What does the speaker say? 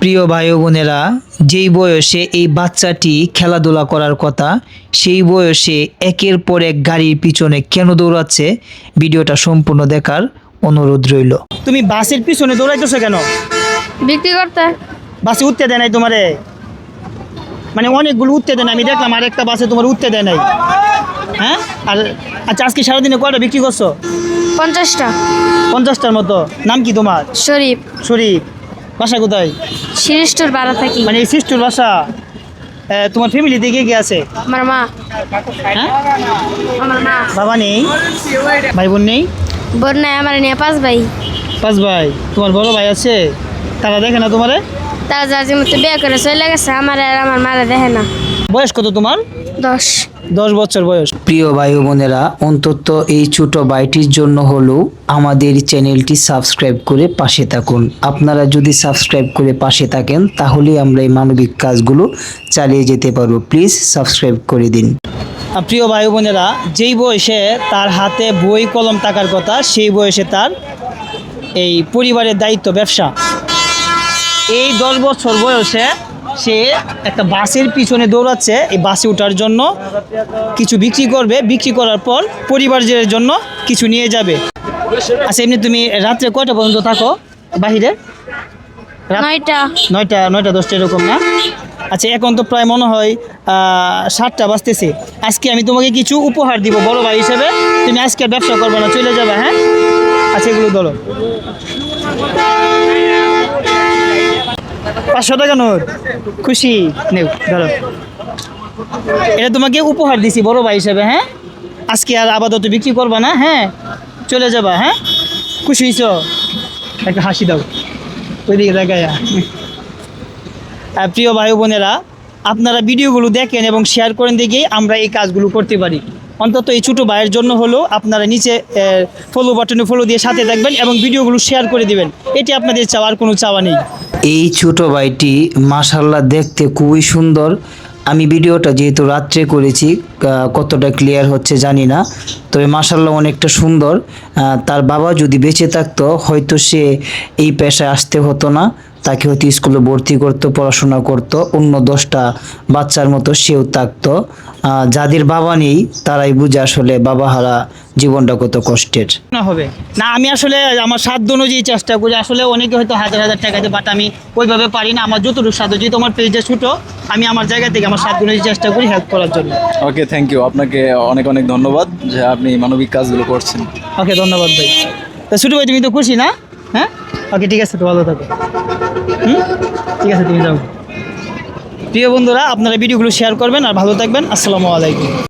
প্রিয় ভাই ও বোনেরা, যেই বয়সে এই বাচ্চাটি খেলাধুলা করার কথা সেই বয়সে একের পর এক গাড়ির পিছনে কেন দৌড়াচ্ছে, ভিডিওটা সম্পূর্ণ দেখার অনুরোধ রইল। তুমি বাসের পিছনে দৌড়াইতেছো কেন? বিক্রি করতে। বাসে উঠতে দেয় নাই তোমারে? মানে অনেকগুলো উঠতে দেয় না, আমি দেখলাম আরেকটা বাসে তোমার উঠতে দেয় নাই। হ্যাঁ, আর আচ্ছা, আজকে সারাদিনে কয়টা বিক্রি করছো? 50টা। 50টার মতো। নাম কি তোমার? শরীফ। শরীফ। বাসা কোথায়? শিরিষ্টর ভাড়া থাকি। মানে এই সিস্টুর বাসা। তোমার ফ্যামিলিতে কে কে আছে? আমার মা। হ্যাঁ, আমার মা। বাবা নেই, ভাই বোন নেই? বোন নাই, আমার নিয়ে 5 ভাই। 5 ভাই। তোমার বড় ভাই আছে? তারা দেখে না তোমারে? তারা যার মতো বিয়ে করে চলে গেছে, আমার আর আমার মারা দেখে না। বয়স কত তোমার? 10 বছর বয়স। প্রিয় ভাই ও বোনেরা, অন্তত এই ছোট ভাইটির জন্য হলেও আমাদের চ্যানেলটি সাবস্ক্রাইব করে পাশে থাকুন। আপনারা যদি সাবস্ক্রাইব করে পাশে থাকেন তাহলে আমরা এই মানবিক কাজগুলো চালিয়ে যেতে পারবো। প্লিজ সাবস্ক্রাইব করে দিন। প্রিয় ভাই বোনেরা, যেই বয়সে তার হাতে বই কলম থাকার কথা সেই বয়সে তার এই পরিবারের দায়িত্ব ব্যবসা। এই 10 বছর বয়সে সে একটা বাসের পিছনে দৌড়াচ্ছে, এই বাসে ওঠার জন্য কিছু বিক্রি করবে, বিক্রি করার পর পরিবারের জন্য কিছু নিয়ে যাবে। আচ্ছা, এমনি তুমি রাত্রে কয়টা পর্যন্ত থাকো বাহিরে? 9টা 10টা এরকম না? আচ্ছা, এখন তো প্রায় মনে হয় 7টা বাজতেছে। আজকে আমি তোমাকে কিছু উপহার দিব বড় ভাই হিসেবে। তুমি আজকে ব্যবসা করবে না, চলে যাবে। হ্যাঁ, আচ্ছা, এগুলো ধরো। 500 টাকা নোট। খুশি? নেও, ধরো। এটা তোমাকে উপহার দিছি বড় ভাই হিসেবে। হ্যাঁ, আজকে আর আপাতত বিক্রি করবা না। হ্যাঁ, চলে যাবা। হ্যাঁ, খুশি হয়েছ? একটা হাসি দাও ওইদিকে দেখায়া। প্রিয় ভাই বোনেরা, আপনারা ভিডিওগুলো দেখেন এবং শেয়ার করেন দেখেই আমরা এই কাজগুলো করতে পারি। অন্তত এই ছোটো ভাইয়ের জন্য হলেও আপনারা নিচে ফলো বাটনে ফলো দিয়ে সাথে থাকবেন এবং ভিডিওগুলো শেয়ার করে দিবেন। এটি আপনাদের চাওয়ার কোনো চাওয়া নেই। এই ছোট ভাইটি মাশাআল্লাহ দেখতে খুবই সুন্দর। আমি ভিডিওটা যেহেতু রাত্রে করেছি, কতটা ক্লিয়ার হচ্ছে জানি না, তবে মাশাআল্লাহ অনেকটা সুন্দর। তার বাবা যদি বেঁচে থাকতো হয়তো সে এই পেশায় আসতে হতো না, তাকে হয়তো স্কুলে ভর্তি করতো, পড়াশোনা করতো, অন্য 10টা বাচ্চার মতো সেও থাকতো। যাদের বাবা নেই তারাই বুঝে আসলে বাবাহারা জীবনটা কত কষ্টের না হবে না। আমি আসলে আমার সাধ্য অনুযায়ী চেষ্টা করি। আসলে অনেকে হয়তো হাজার টাকা দিয়ে, বাট আমি ওইভাবে পারি না। আমার যতটুকু সাধ্য, যেহেতু আমার পেজটা ছোটো, আমি আমার জায়গা থেকে আমার সাধ্য অনুযায়ী চেষ্টা করি হেল্প করার জন্য। ওকে, থ্যাংক ইউ। আপনাকে অনেক অনেক ধন্যবাদ যে আপনি মানবিক কাজগুলো করছেন। ওকে, ধন্যবাদ ভাই। তো ছোটো ভাই, তুমি তো খুশি না? হ্যাঁ, ওকে, ঠিক আছে, তো ভালো থাকো। ঠিক আছে, তুমি যাও। প্রিয় বন্ধুরা, আপনারা ভিডিওগুলো শেয়ার করবেন আর ভালো থাকবেন। আসসালামু আলাইকুম।